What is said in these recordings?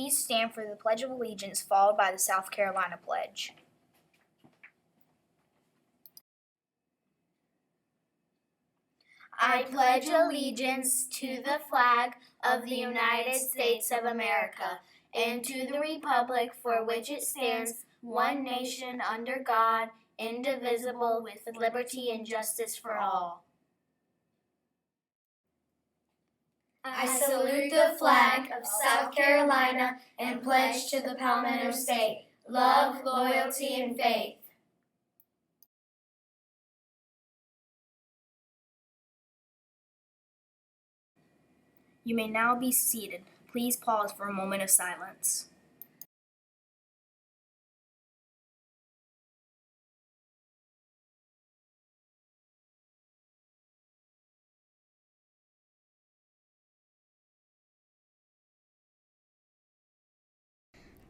please stand for the Pledge of Allegiance, followed by the South Carolina Pledge. I pledge allegiance to the flag of the United States of America and to the republic for which it stands, one nation under God, indivisible, with liberty and justice for all. I salute the flag of South Carolina and pledge to the Palmetto State love, loyalty, and faith. You may now be seated. Please pause for a moment of silence.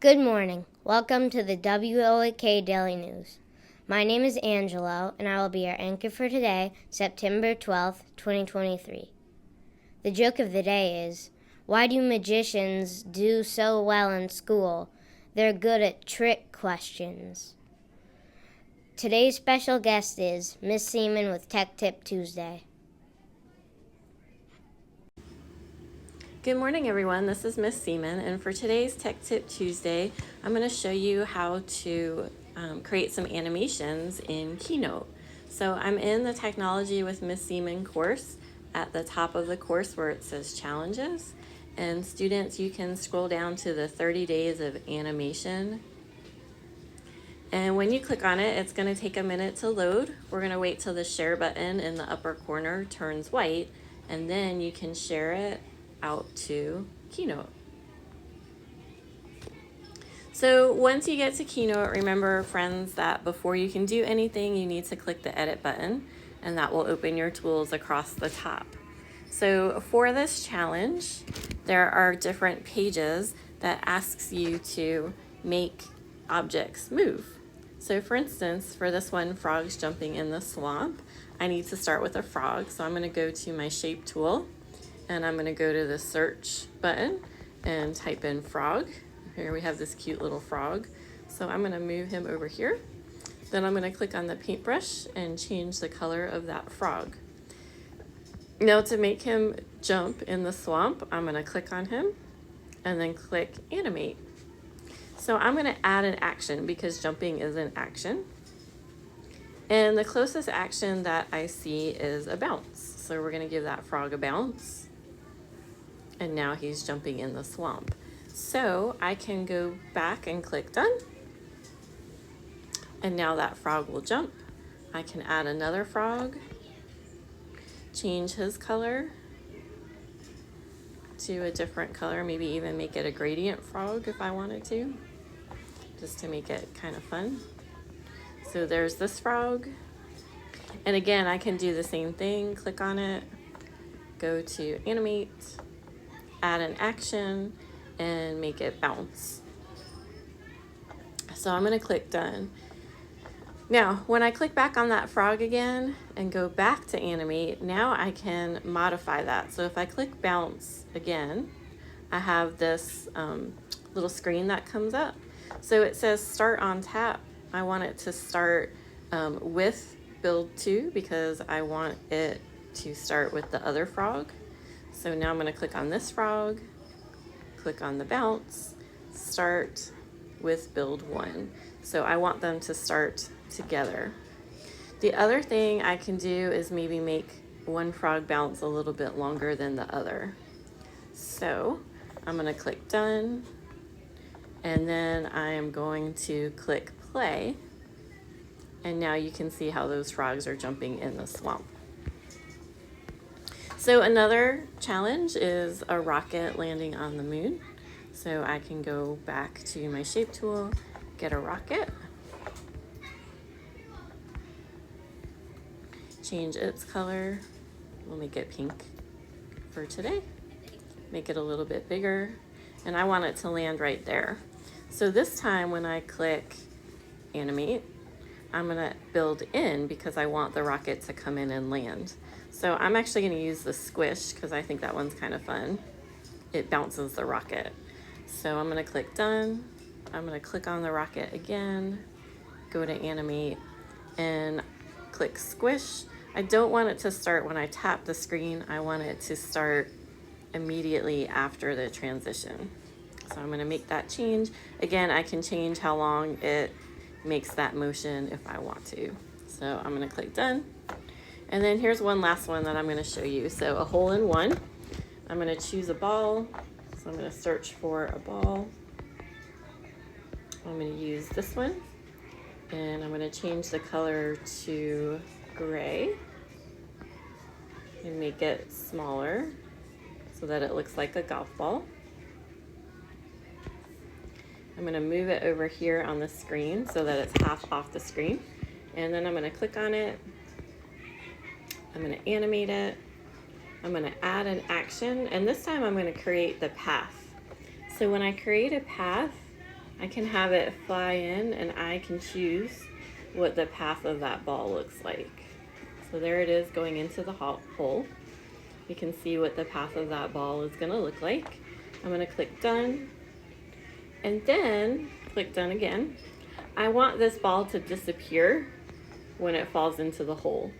Good morning. Welcome to the WOAK Daily News. My name is Angelo, and I will be your anchor for today, September 12th, 2023. The joke of the day is, why do magicians do so well in school? They're good at trick questions. Today's special guest is Miss Seaman with Tech Tip Tuesday. Good morning, everyone. This is Miss Seaman, and for today's Tech Tip Tuesday, I'm going to show you how to create some animations in Keynote. So I'm in the Technology with Miss Seaman course. At the top of the course where it says Challenges, and students, you can scroll down to the 30 days of animation. And when you click on it, it's going to take a minute to load. We're going to wait till the share button in the upper corner turns white, and then you can share it out to Keynote. So once you get to Keynote, remember, friends, that before you can do anything, you need to click the edit button, and that will open your tools across the top. So for this challenge, there are different pages that asks you to make objects move. So for instance, for this one, frogs jumping in the swamp, I need to start with a frog. So I'm going to go to my shape tool, and I'm going to go to the search button and type in frog. Here we have this cute little frog. So I'm going to move him over here. Then I'm going to click on the paintbrush and change the color of that frog. Now to make him jump in the swamp, I'm going to click on him and then click animate. So I'm going to add an action because jumping is an action. And the closest action that I see is a bounce. So we're going to give that frog a bounce. And now he's jumping in the swamp. So I can go back and click done. And now that frog will jump. I can add another frog, change his color to a different color, maybe even make it a gradient frog if I wanted to, just to make it kind of fun. So there's this frog. And again, I can do the same thing, click on it, go to animate, add an action, and make it bounce. So I'm going to click done. Now, when I click back on that frog again and go back to animate, now I can modify that. So if I click bounce again, I have this little screen that comes up. So it says start on tap. I want it to start with build 2 because I want it to start with the other frog. So now I'm going to click on this frog, click on the bounce, start with build 1. So I want them to start together. The other thing I can do is maybe make one frog bounce a little bit longer than the other. So I'm going to click done, and then I am going to click play, and now you can see how those frogs are jumping in the swamp. So another challenge is a rocket landing on the moon. So I can go back to my shape tool, get a rocket, change its color. We'll make it pink for today. Make it a little bit bigger, and I want it to land right there. So this time when I click animate, I'm gonna build in because I want the rocket to come in and land. So I'm actually gonna use the squish because I think that one's kind of fun. It bounces the rocket. So I'm going to click done. I'm going to click on the rocket again, go to animate, and click squish. I don't want it to start when I tap the screen. I want it to start immediately after the transition. So I'm going to make that change. Again, I can change how long it makes that motion if I want to. So I'm going to click done. And then here's one last one that I'm going to show you. So a hole in one. I'm going to choose a ball. So I'm going to search for a ball. I'm going to use this one. And I'm going to change the color to gray and make it smaller so that it looks like a golf ball. I'm going to move it over here on the screen so that it's half off the screen. And then I'm going to click on it. I'm going to animate it. I'm going to add an action. And this time I'm going to create the path. So when I create a path, I can have it fly in and I can choose what the path of that ball looks like. So there it is going into the hole. You can see what the path of that ball is going to look like. I'm going to click done. And then click done again. I want this ball to disappear when it falls into the hole.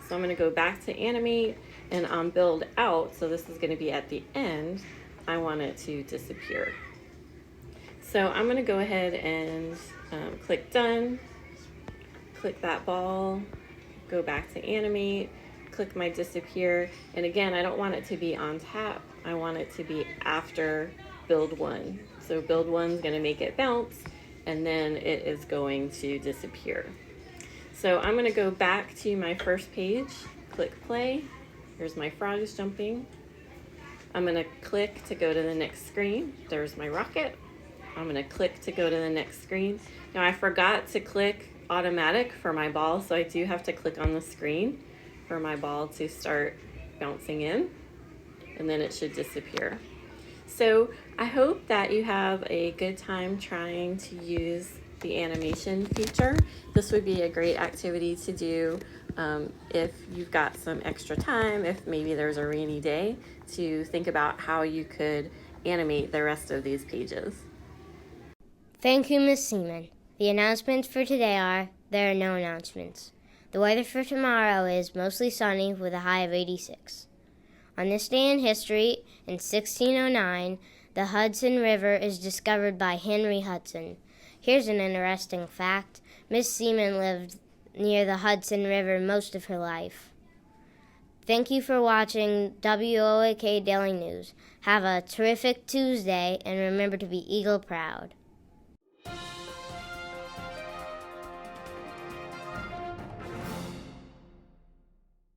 So I'm going to go back to animate and on build out. So this is going to be at the end. I want it to disappear. So I'm going to go ahead and click done. Click that ball. Go back to animate. Click my disappear. And again, I don't want it to be on tap. I want it to be after build one. So build one's going to make it bounce, and then it is going to disappear. So I'm going to go back to my first page, click play. Here's my frogs jumping. I'm going to click to go to the next screen. There's my rocket. I'm going to click to go to the next screen. Now I forgot to click automatic for my ball, so I do have to click on the screen for my ball to start bouncing in, and then it should disappear. So I hope that you have a good time trying to use the animation feature. This would be a great activity to do if you've got some extra time, if maybe there's a rainy day, to think about how you could animate the rest of these pages. Thank you, Ms. Seaman. The announcements for today are, there are no announcements. The weather for tomorrow is mostly sunny with a high of 86. On this day in history, in 1609, the Hudson River is discovered by Henry Hudson. Here's an interesting fact. Miss Seaman lived near the Hudson River most of her life. Thank you for watching WOAK Daily News. Have a terrific Tuesday, and remember to be Eagle proud.